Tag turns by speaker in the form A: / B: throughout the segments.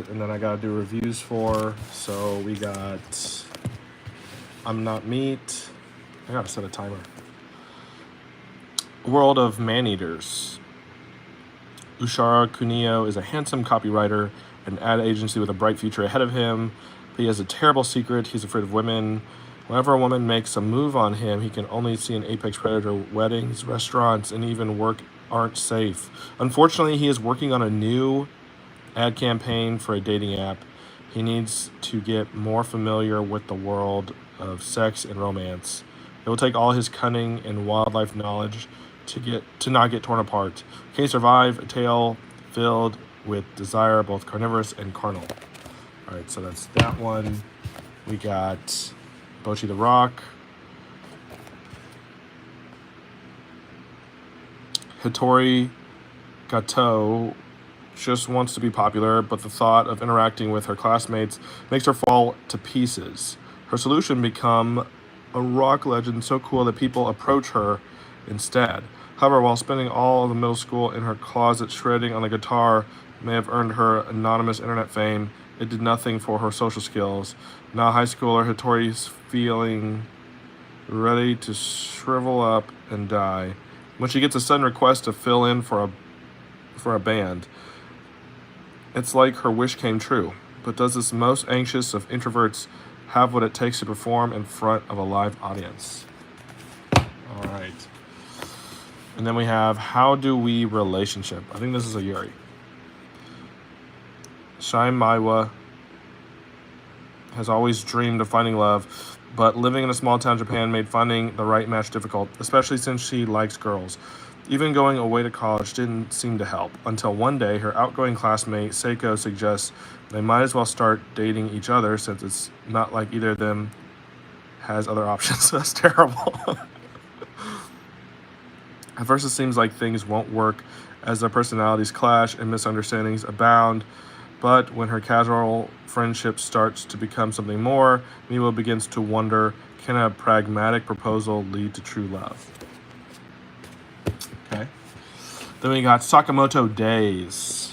A: and then I gotta do reviews for. So we got I'm Not Meat. I gotta set a timer. World of Man-Eaters. Ushara Kunio is a handsome copywriter, an ad agency with a bright future ahead of him. But he has a terrible secret. He's afraid of women. Whenever a woman makes a move on him, he can only see an apex predator. Weddings, restaurants, and even work aren't safe. Unfortunately, he is working on a new ad campaign for a dating app. He needs to get more familiar with the world of sex and romance. It will take all his cunning and wildlife knowledge to not get torn apart. Can he survive a tale filled with desire, both carnivorous and carnal? All right, so that's that one. We got Bocchi the Rock. Hitori Gato just wants to be popular, but the thought of interacting with her classmates makes her fall to pieces. Her solution: become a rock legend so cool that people approach her instead. However, while spending all of the middle school in her closet shredding on the guitar may have earned her anonymous internet fame, it did nothing for her social skills. Now high schooler, Hitori's feeling ready to shrivel up and die when she gets a sudden request to fill in for a band. It's like her wish came true. But does this most anxious of introverts have what it takes to perform in front of a live audience? All right. And then we have How Do We Relationship. I think this is a Yuri. Shai Maiwa has always dreamed of finding love, but living in a small town Japan made finding the right match difficult, especially since she likes girls. Even going away to college didn't seem to help, until one day her outgoing classmate Seiko suggests they might as well start dating each other since it's not like either of them has other options. That's terrible. At first it seems like things won't work as their personalities clash and misunderstandings abound, but when her casual friendship starts to become something more, Miwa begins to wonder, can a pragmatic proposal lead to true love? Okay. Then we got Sakamoto Days.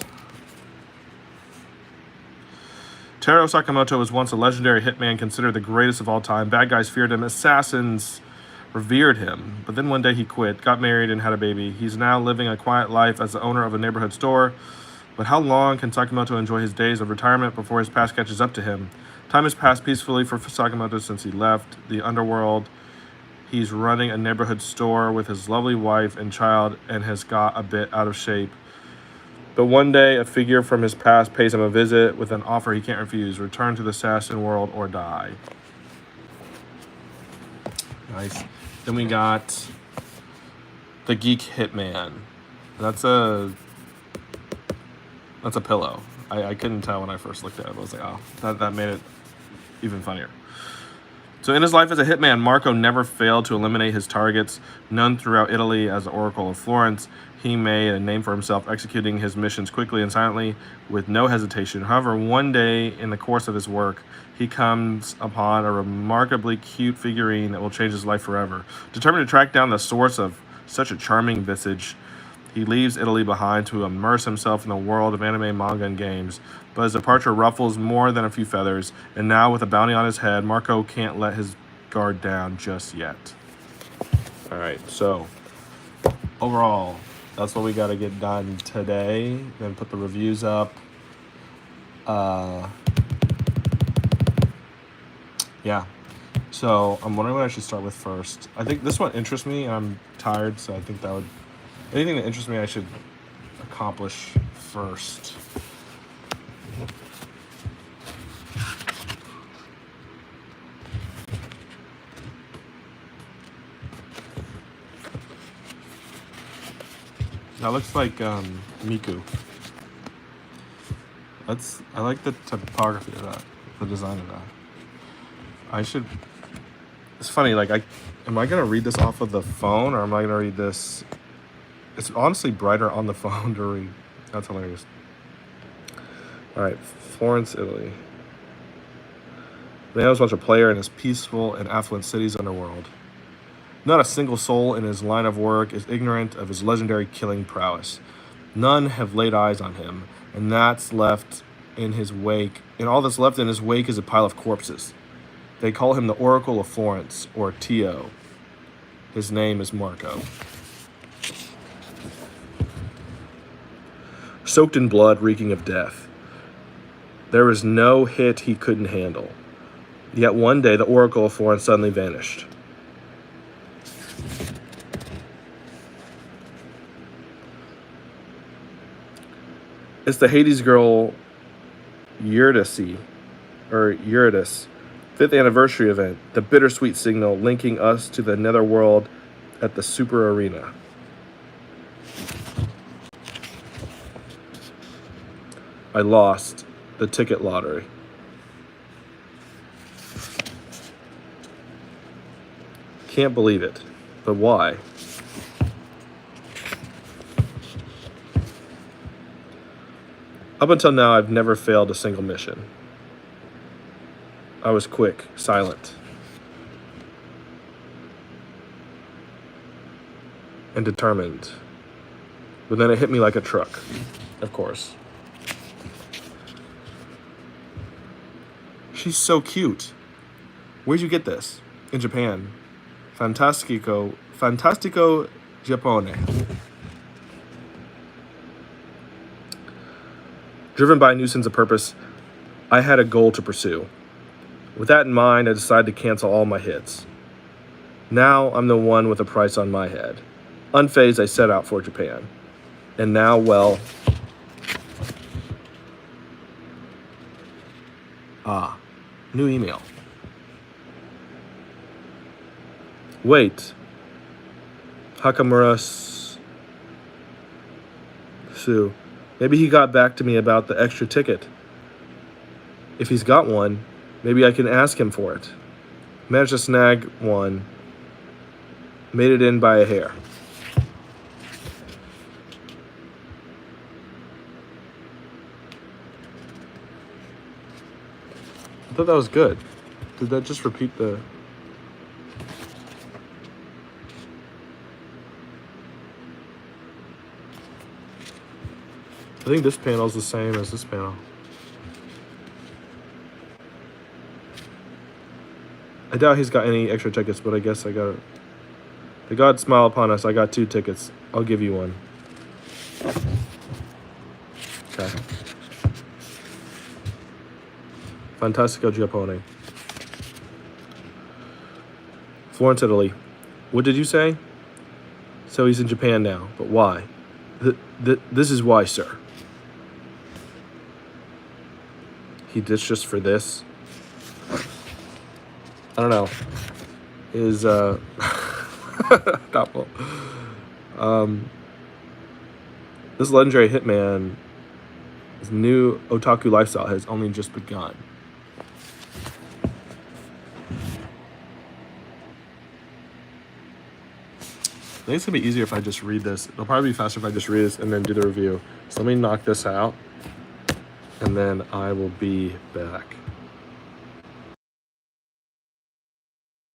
A: Taro Sakamoto was once a legendary hitman considered the greatest of all time. Bad guys feared him. Assassins revered him. But then one day he quit, got married, and had a baby. He's now living a quiet life as the owner of a neighborhood store. But how long can Sakamoto enjoy his days of retirement before his past catches up to him? Time has passed peacefully for Sakamoto since he left the underworld. He's running a neighborhood store with his lovely wife and child and has got a bit out of shape. But one day, a figure from his past pays him a visit with an offer he can't refuse: return to the assassin world or die. Nice. Then we got The Geek Hitman. That's a pillow. I couldn't tell when I first looked at it. I was like, oh, that made it even funnier. So in his life as a hitman, Marco never failed to eliminate his targets. Known throughout Italy as the Oracle of Florence, he made a name for himself, executing his missions quickly and silently with no hesitation. However, one day in the course of his work, he comes upon a remarkably cute figurine that will change his life forever. Determined to track down the source of such a charming visage, he leaves Italy behind to immerse himself in the world of anime, manga, and games. But his departure ruffles more than a few feathers, and now with a bounty on his head, Marco can't let his guard down just yet. All right, so overall, that's what we got to get done today. Then put the reviews up. Yeah. So I'm wondering what I should start with first. I think this one interests me. I'm tired, so I think that would... anything that interests me, I should accomplish first. That looks like Miku. I like the typography of that, the design of that. I should... it's funny, like, am I gonna read this off of the phone, or am I gonna read this... it's honestly brighter on the phone to read. That's hilarious. All right, Florence, Italy. Man was once a player in his peaceful and affluent city's underworld. Not a single soul in his line of work is ignorant of his legendary killing prowess. None have laid eyes on him, and that's left in his wake, and all that's left in his wake is a pile of corpses. They call him the Oracle of Florence, or Tio. His name is Marco. Soaked in blood, reeking of death. There was no hit he couldn't handle. Yet one day, the Oracle of Florence suddenly vanished. It's the Hades girl Eurydice, 5th anniversary event, the bittersweet signal linking us to the netherworld at the Super Arena. I lost the ticket lottery. Can't believe it, but why? Up until now, I've never failed a single mission. I was quick, silent, and determined. But then it hit me like a truck, of course. She's so cute. Where'd you get this? In Japan. Fantastico Giappone. Driven by a new sense of purpose, I had a goal to pursue. With that in mind, I decided to cancel all my hits. Now I'm the one with a price on my head. Unfazed, I set out for Japan. And now, well... new email. Wait. Hakamura Sue. Maybe he got back to me about the extra ticket. If he's got one, maybe I can ask him for it. Managed to snag one. Made it in by a hair. I thought that was good. Did that just repeat the... I think this panel is the same as this panel. I doubt he's got any extra tickets, but I guess I got it. The gods smile upon us. I got 2 tickets. I'll give you one. Okay. Fantastico Giappone. Florence, Italy. What did you say? So he's in Japan now, but why? This is why, sir. He ditched us for this. I don't know. Is doubtful. This legendary hitman, his new otaku lifestyle has only just begun. I think it's gonna be easier if I just read this. It'll probably be faster if I just read this and then do the review. So let me knock this out, and then I will be back.